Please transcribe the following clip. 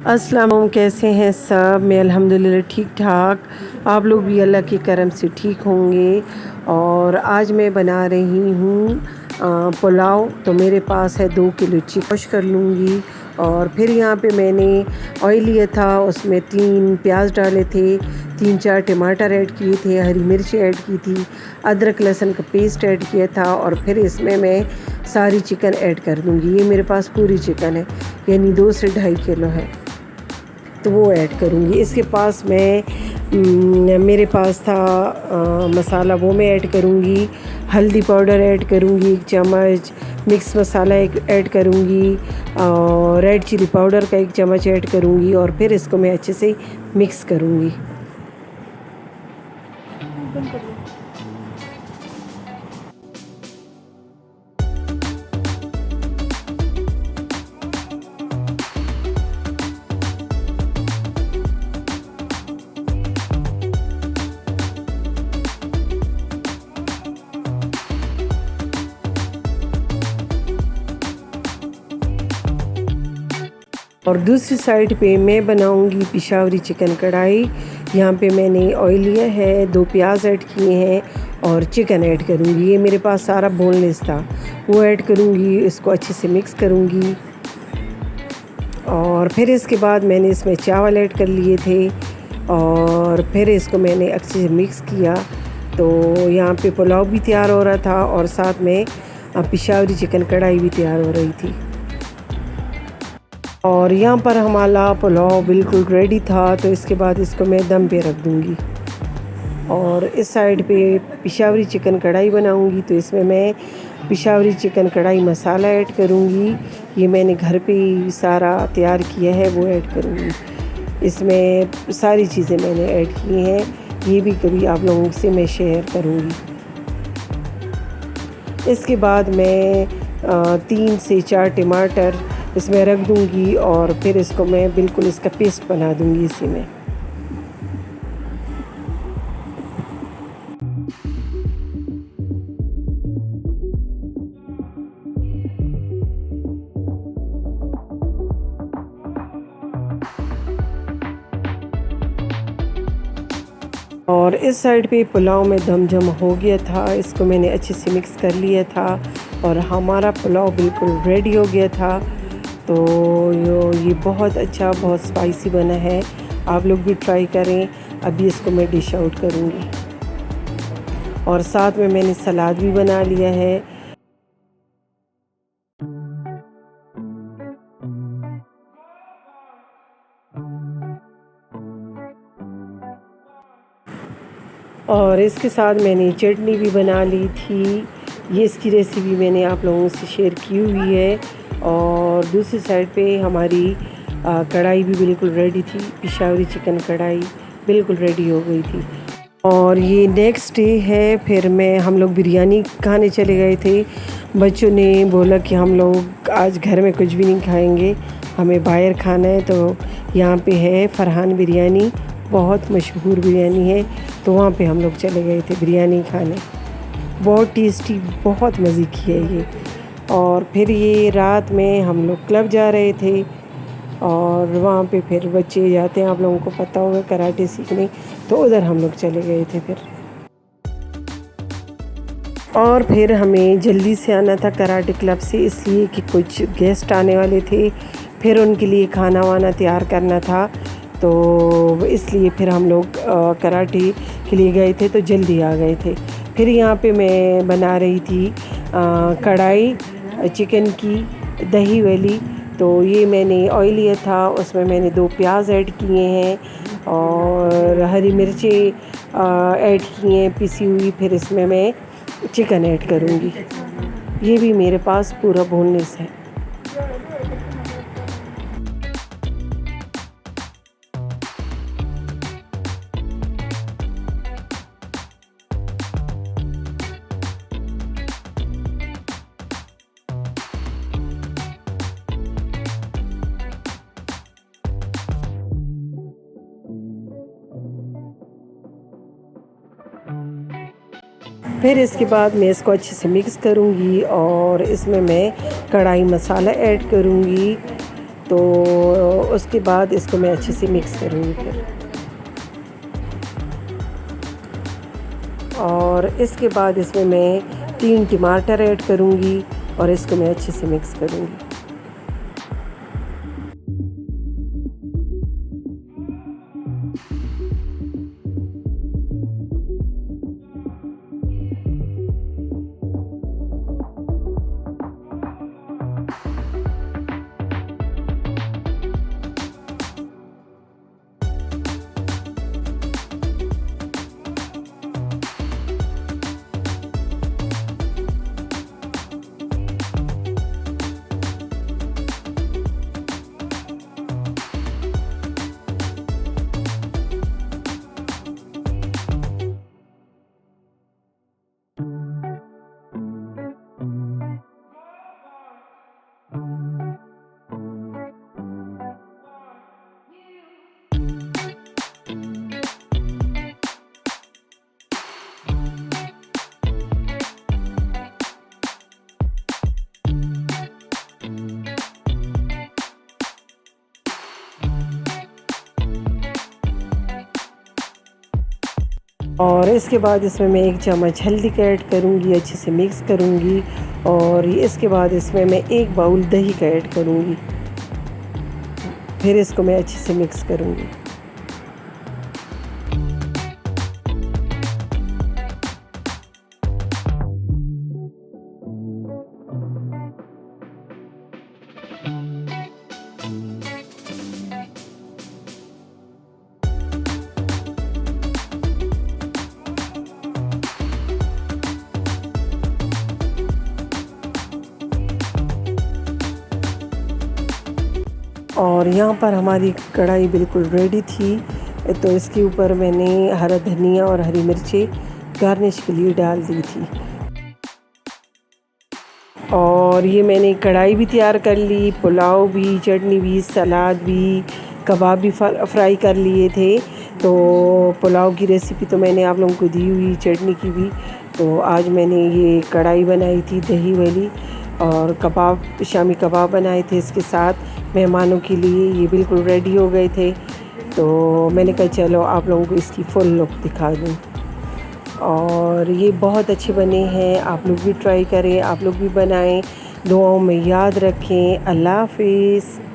अस्सलाम वालेकुम, कैसे हैं सब? मैं अल्हम्दुलिल्लाह ठीक ठाक। आप लोग भी अल्लाह के करम से ठीक होंगे। और आज मैं बना रही हूँ पुलाव। तो मेरे पास है 2 किलो चिकन वॉश कर लूँगी। और फिर यहाँ पे मैंने ऑयल लिया था, उसमें 3 प्याज डाले थे, 3-4 टमाटर ऐड किए थे, हरी मिर्च ऐड की थी, अदरक लहसुन का पेस्ट ऐड किया था। और फिर इसमें मैं सारी चिकन ऐड कर दूँगी। ये मेरे पास पूरी चिकन है, यानी 2 से 2.5 किलो है, तो वो ऐड करूँगी। इसके पास मेरे पास था मसाला, वो मैं ऐड करूँगी। हल्दी पाउडर ऐड करूँगी 1 चम्मच, मिक्स मसाला एक ऐड करूँगी, और रेड चिली पाउडर का 1 चम्मच ऐड करूँगी। और फिर इसको मैं अच्छे से मिक्स करूँगी। और दूसरी साइड पे मैं बनाऊंगी पिशावरी चिकन कढ़ाई। यहाँ पे मैंने ऑयल लिया है, 2 प्याज ऐड किए हैं और चिकन ऐड करूँगी। ये मेरे पास सारा बोनलेस था, वो ऐड करूँगी। इसको अच्छे से मिक्स करूँगी। और फिर इसके बाद मैंने इसमें चावल ऐड कर लिए थे, और फिर इसको मैंने अच्छे से मिक्स किया। तो यहाँ पे पुलाव भी तैयार हो रहा था और साथ में पिशावरी चिकन कढ़ाई भी तैयार हो रही थी। और यहाँ पर हमारा पुलाव बिल्कुल रेडी था। तो इसके बाद इसको मैं दम पे रख दूँगी। और इस साइड पे पिशावरी चिकन कढ़ाई बनाऊँगी। तो इसमें मैं पिशावरी चिकन कढ़ाई मसाला ऐड करूँगी। ये मैंने घर पे ही सारा तैयार किया है, वो ऐड करूँगी। इसमें सारी चीज़ें मैंने ऐड की हैं, ये भी कभी आप लोगों से मैं शेयर करूँगी। इसके बाद मैं 3 से 4 टमाटर इसमें रख दूँगी, और फिर इसको मैं बिल्कुल इसका पेस्ट बना दूँगी इसी में। और इस साइड पे पुलाव में दम जम हो गया था, इसको मैंने अच्छे से मिक्स कर लिया था और हमारा पुलाव बिल्कुल रेडी हो गया था। तो ये बहुत अच्छा, बहुत स्पाइसी बना है। आप लोग भी ट्राई करें। अभी इसको मैं डिश आउट करूँगी। और साथ में मैंने सलाद भी बना लिया है। और इसके साथ मैंने चटनी भी बना ली थी। ये इसकी रेसिपी मैंने आप लोगों से शेयर की हुई है। और दूसरी साइड पे हमारी कढ़ाई भी बिल्कुल रेडी थी। पिशावरी चिकन कढ़ाई बिल्कुल रेडी हो गई थी। और ये नेक्स्ट डे है, फिर हम लोग बिरयानी खाने चले गए थे। बच्चों ने बोला कि हम लोग आज घर में कुछ भी नहीं खाएंगे, हमें बाहर खाना है। तो यहाँ पे है फरहान बिरयानी, बहुत मशहूर बिरयानी है। तो वहाँ पे हम लोग चले गए थे बिरयानी खाने। बहुत टेस्टी, बहुत मज़े की है ये। और फिर ये रात में हम लोग क्लब जा रहे थे, और वहाँ पे फिर बच्चे जाते हैं, आप लोगों को पता होगा, कराटे सीखने। तो उधर हम लोग चले गए थे फिर। और फिर हमें जल्दी से आना था कराटे क्लब से, इसलिए कि कुछ गेस्ट आने वाले थे, फिर उनके लिए खाना वाना तैयार करना था। तो इसलिए फिर हम लोग कराटे के लिए गए थे, तो जल्दी आ गए थे। फिर यहाँ पे मैं बना रही थी कढ़ाई चिकन की दही वाली। तो ये मैंने ऑयल लिया था, उसमें मैंने 2 प्याज ऐड किए हैं और हरी मिर्चें ऐड की हैं पिसी हुई। फिर इसमें मैं चिकन ऐड करूँगी। ये भी मेरे पास पूरा बोनलेस है। फिर इसके बाद मैं इसको अच्छे से मिक्स करूँगी और इसमें मैं कढ़ाई मसाला ऐड करूँगी। तो उसके बाद इसको मैं अच्छे से मिक्स करूँगी फिर। और इसके बाद इसमें मैं 3 टमाटर ऐड करूँगी और इसको मैं अच्छे से मिक्स करूँगी। और इसके बाद इसमें मैं 1 चम्मच हल्दी का ऐड करूँगी, अच्छे से मिक्स करूँगी। और इसके बाद इसमें मैं 1 बाउल दही का ऐड करूँगी, फिर इसको मैं अच्छे से मिक्स करूँगी। और यहाँ पर हमारी कढ़ाई बिल्कुल रेडी थी, तो इसके ऊपर मैंने हरा धनिया और हरी मिर्ची गार्निश के लिए डाल दी थी। और ये मैंने कढ़ाई भी तैयार कर ली, पुलाव भी, चटनी भी, सलाद भी, कबाब भी फ्राई कर लिए थे। तो पुलाव की रेसिपी तो मैंने आप लोगों को दी हुई, चटनी की भी। तो आज मैंने ये कढ़ाई बनाई थी दही वाली, और कबाब, शामी कबाब बनाए थे इसके साथ मेहमानों के लिए। ये बिल्कुल रेडी हो गए थे, तो मैंने कहा चलो आप लोगों को इसकी फुल लुक दिखा दूँ। और ये बहुत अच्छे बने हैं, आप लोग भी ट्राई करें, आप लोग भी बनाएं। दुआओं में याद रखें। अल्लाह हाफ़िज़।